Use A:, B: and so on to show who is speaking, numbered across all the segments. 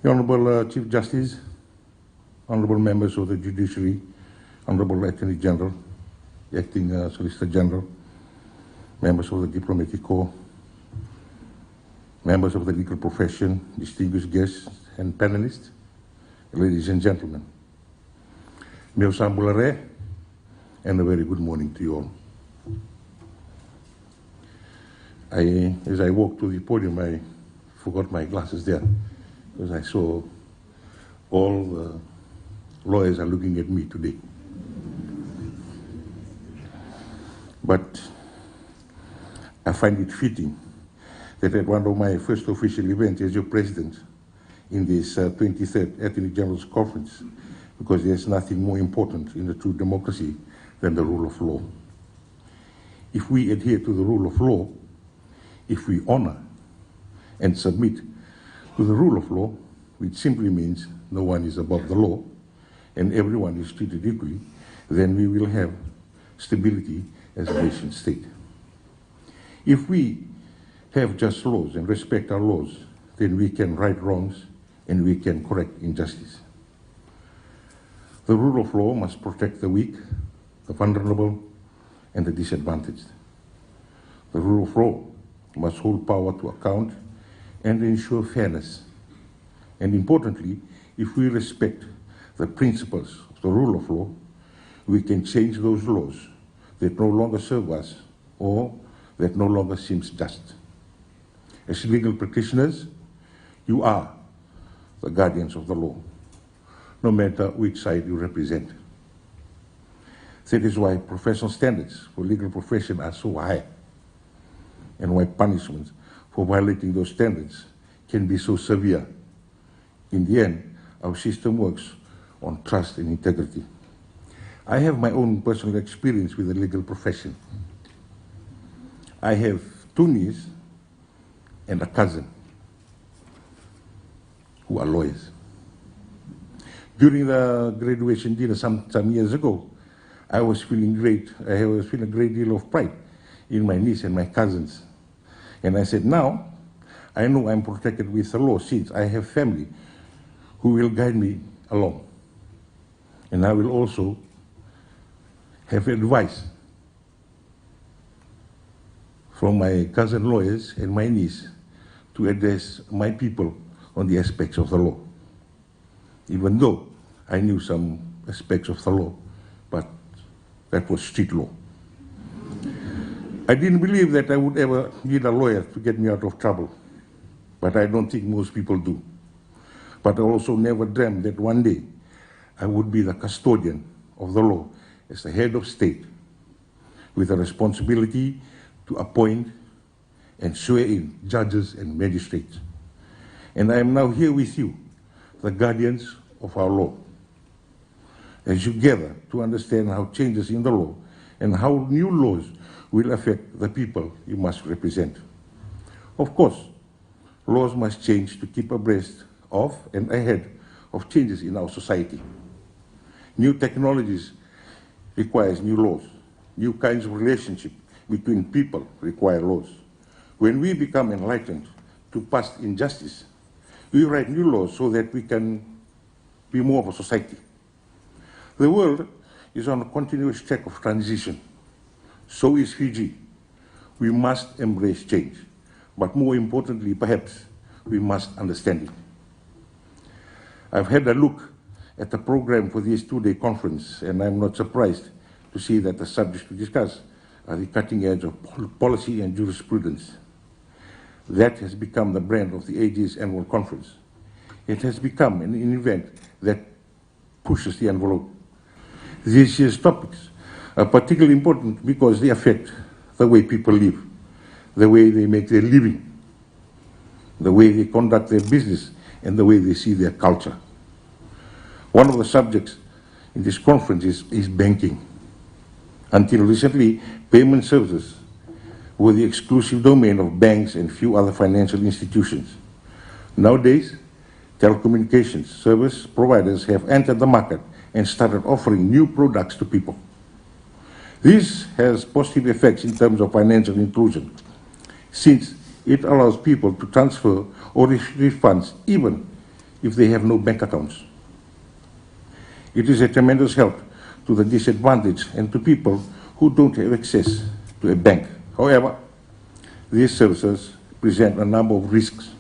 A: The Honourable Chief Justice, Honourable Members of the Judiciary, Honourable Attorney General, Acting Solicitor General, Members of the Diplomatic Corps, Members of the legal profession, distinguished guests and panelists, ladies and gentlemen. Meu Sambulare, and a very good morning to you all. As I walked to the podium, I forgot my glasses there, because I saw all the lawyers are looking at me today. But I find it fitting that at one of my first official events as your president in this 23rd Attorney General's Conference, because there's nothing more important in a true democracy than the rule of law. If we adhere to the rule of law, if we honor and submit to the rule of law, which simply means no one is above the law and everyone is treated equally, then we will have stability as a nation state. If we have just laws and respect our laws, then we can right wrongs and we can correct injustice. The rule of law must protect the weak, the vulnerable, and the disadvantaged. The rule of law must hold power to account and ensure fairness. And importantly, if we respect the principles of the rule of law, we can change those laws that no longer serve us or that no longer seems just. As legal practitioners, you are the guardians of the law, no matter which side you represent. That is why professional standards for legal profession are so high, and why punishments for violating those standards can be so severe. In the end, our system works on trust and integrity. I have my own personal experience with the legal profession. I have 2 nieces and a cousin who are lawyers. During the graduation dinner some years ago, I was feeling great. I was feeling a great deal of pride in my niece and my cousins. And I said, now, I know I'm protected with the law since I have family who will guide me along. And I will also have advice from my cousin lawyers and my niece to address my people on the aspects of the law. Even though I knew some aspects of the law, but that was street law. I didn't believe that I would ever need a lawyer to get me out of trouble, but I don't think most people do. But I also never dreamt that one day I would be the custodian of the law as the head of state, with a responsibility to appoint and swear in judges and magistrates. And I am now here with you, the guardians of our law, as you gather to understand how changes in the law and how new laws will affect the people you must represent. Of course, laws must change to keep abreast of and ahead of changes in our society. New technologies requires new laws. New kinds of relationship between people require laws. When we become enlightened to past injustice, we write new laws so that we can be more of a society. The world is on a continuous track of transition. So is Fiji. We must embrace change, but more importantly, perhaps, we must understand it. I've had a look at the program for this 2-day conference, and I'm not surprised to see that the subjects to discuss are the cutting edge of policy and jurisprudence. That has become the brand of the AG's annual conference. It has become an event that pushes the envelope. This year's topics are particularly important because they affect the way people live, the way they make their living, the way they conduct their business, and the way they see their culture. One of the subjects in this conference is banking. Until recently, payment services were the exclusive domain of banks and few other financial institutions. Nowadays, telecommunications service providers have entered the market and started offering new products to people. This has positive effects in terms of financial inclusion, since it allows people to transfer or receive funds even if they have no bank accounts. It is a tremendous help to the disadvantaged and to people who don't have access to a bank. However, these services present a number of risks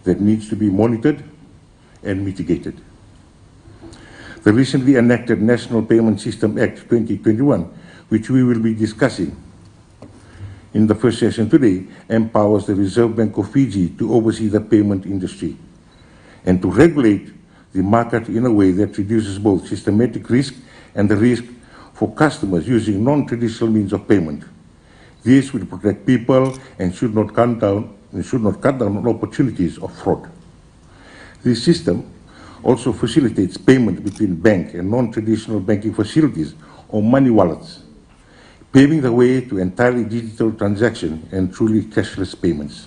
A: that needs to be monitored and mitigated. The recently enacted National Payment System Act 2021, which we will be discussing in the first session today, empowers the Reserve Bank of Fiji to oversee the payment industry and to regulate the market in a way that reduces both systematic risk and the risk for customers using non-traditional means of payment. This will protect people and should not cut down on opportunities of fraud. This system also facilitates payment between bank and non-traditional banking facilities or money wallets, paving the way to entirely digital transaction and truly cashless payments.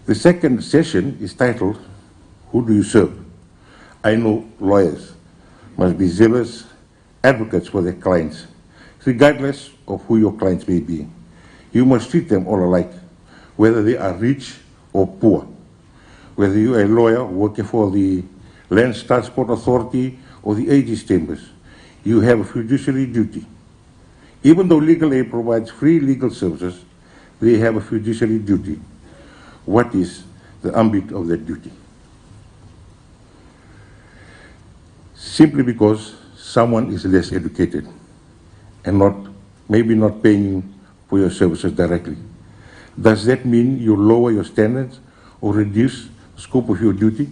A: The second session is titled, Who Do You Serve? I know lawyers must be zealous advocates for their clients, regardless of who your clients may be. You must treat them all alike, whether they are rich or poor. Whether you are a lawyer working for the Land Transport Authority or the Aegis Chambers, you have a fiduciary duty. Even though legal aid provides free legal services, they have a fiduciary duty. What is the ambit of that duty? Simply because someone is less educated and maybe not paying for your services directly. Does that mean you lower your standards or reduce the scope of your duty?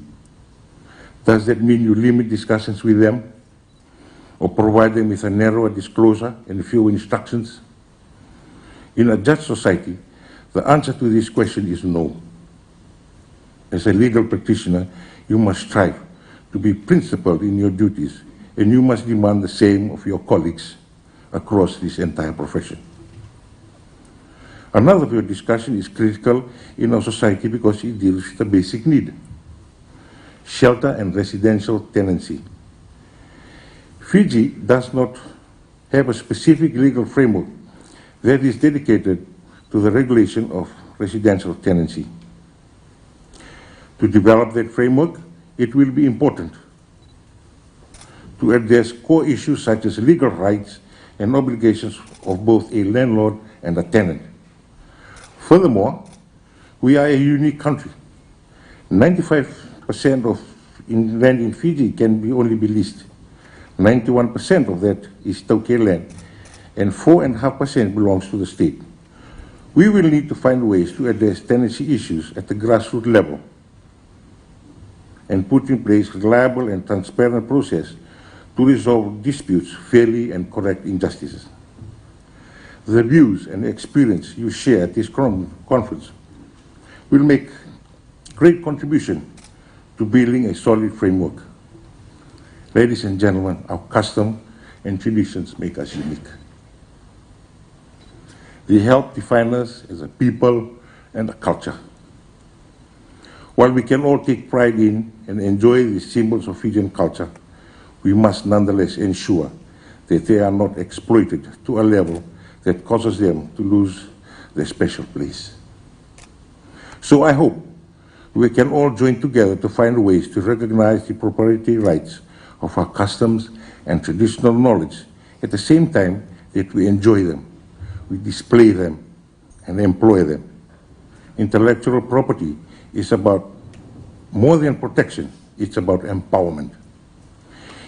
A: Does that mean you limit discussions with them or provide them with a narrower disclosure and fewer instructions? In a just society, the answer to this question is no. As a legal practitioner, you must strive to be principled in your duties, and you must demand the same of your colleagues across this entire profession. Another of your discussion is critical in our society because it deals with a basic need: shelter and residential tenancy. Fiji does not have a specific legal framework that is dedicated to the regulation of residential tenancy. To develop that framework, it will be important to address core issues such as legal rights and obligations of both a landlord and a tenant. Furthermore, we are a unique country. 95% of land in Fiji can only be leased. 91% of that is Tauke land, and 4.5% belongs to the state. We will need to find ways to address tenancy issues at the grassroots level and put in place reliable and transparent process to resolve disputes fairly and correct injustices. The views and experience you share at this conference will make great contribution to building a solid framework. Ladies and gentlemen, our custom and traditions make us unique. They help define us as a people and a culture. While we can all take pride in and enjoy the symbols of Fijian culture, we must nonetheless ensure that they are not exploited to a level that causes them to lose their special place. So I hope we can all join together to find ways to recognize the proprietary rights of our customs and traditional knowledge at the same time that we enjoy them, we display them, and employ them. Intellectual property is about more than protection, it's about empowerment.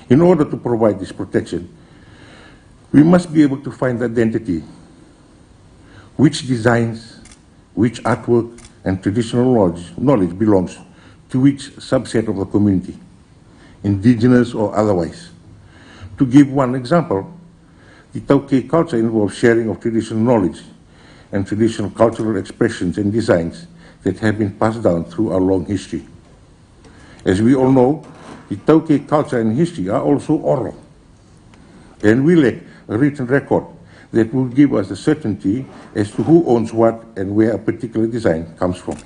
A: In order to provide this protection, we must be able to find identity, which designs, which artwork and traditional knowledge belongs to which subset of the community, indigenous or otherwise. To give one example, the Tauke culture involves sharing of traditional knowledge and traditional cultural expressions and designs that have been passed down through our long history. As we all know, the Tauke culture and history are also oral, and we lack a written record that will give us the certainty as to who owns what and where a particular design comes from,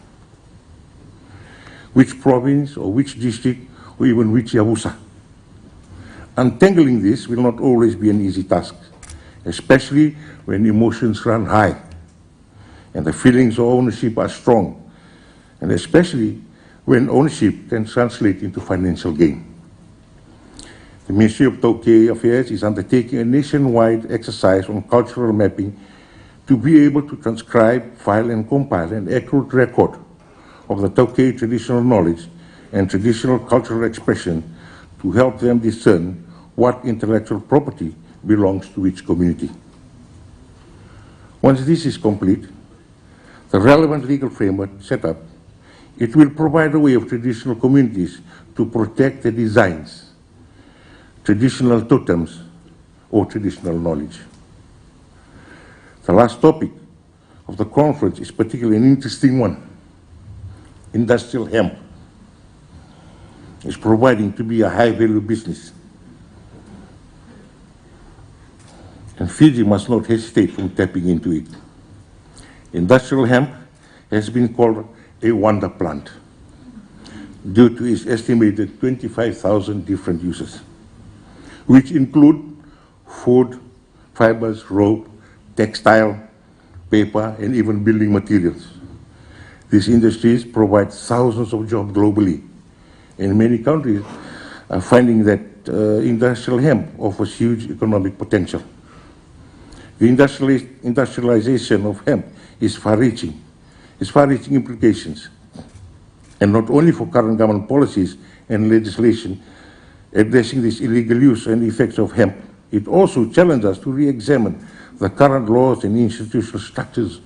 A: which province or which district or even which yavusa. Untangling this will not always be an easy task, especially when emotions run high and the feelings of ownership are strong, and especially when ownership can translate into financial gain. The Ministry of Tokyo Affairs is undertaking a nationwide exercise on cultural mapping to be able to transcribe, file, and compile an accurate record of the Tokyo traditional knowledge and traditional cultural expression to help them discern what intellectual property belongs to each community. Once this is complete, the relevant legal framework set up, it will provide a way of traditional communities to protect their designs, traditional totems, or traditional knowledge. The last topic of the conference is particularly an interesting one. Industrial hemp is proving to be a high-value business. And Fiji must not hesitate from tapping into it. Industrial hemp has been called a wonder plant due to its estimated 25,000 different uses, which include food, fibers, rope, textile, paper, and even building materials. These industries provide thousands of jobs globally, and many countries are finding that industrial hemp offers huge economic potential. The industrialization of hemp is far-reaching. It's far-reaching implications, and not only for current government policies and legislation addressing this illegal use and effects of hemp, it also challenges us to re-examine the current laws and institutional structures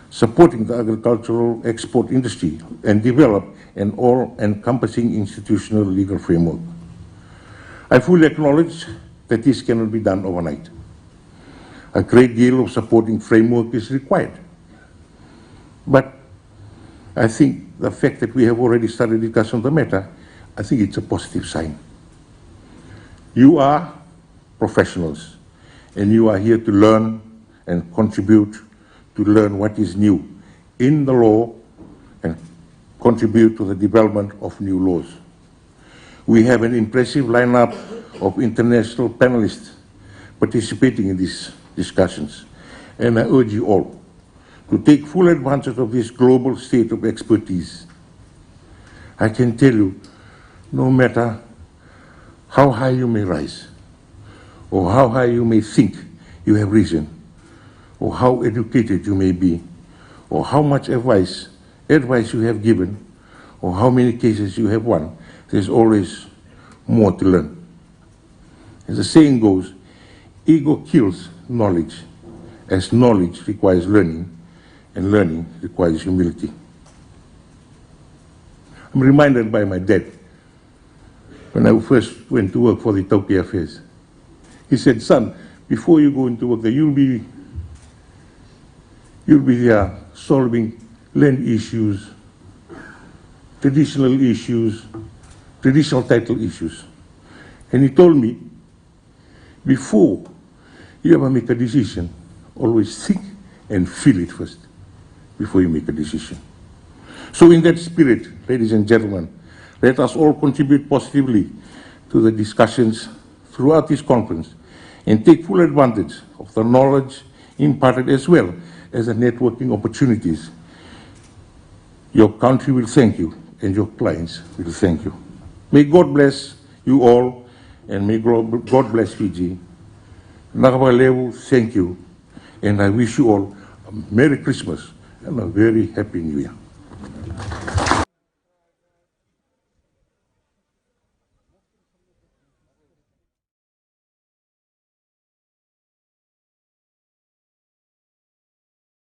A: supporting the agricultural export industry and develop an all-encompassing institutional legal framework. I fully acknowledge that this cannot be done overnight. A great deal of supporting framework is required. But I think the fact that we have already started discussion on the matter, I think it's a positive sign. You are professionals, and you are here to learn and contribute to learn what is new in the law and contribute to the development of new laws. We have an impressive lineup of international panelists participating in these discussions, and I urge you all to take full advantage of this global state of expertise. I can tell you, no matter how high you may rise, or how high you may think you have risen, or how educated you may be, or how much advice you have given, or how many cases you have won, there's always more to learn. As the saying goes, ego kills knowledge, as knowledge requires learning, and learning requires humility. I'm reminded by my dad, when I first went to work for the Tokyo Affairs. He said, son, before you go into work there, you'll be there solving land issues, traditional title issues. And he told me, before you ever make a decision, always think and feel it first before you make a decision. So in that spirit, ladies and gentlemen, let us all contribute positively to the discussions throughout this conference and take full advantage of the knowledge imparted as well as the networking opportunities. Your country will thank you and your clients will thank you. May God bless you all and may God bless Fiji. Nagabalewu, thank you, and I wish you all a Merry Christmas and a very Happy New Year.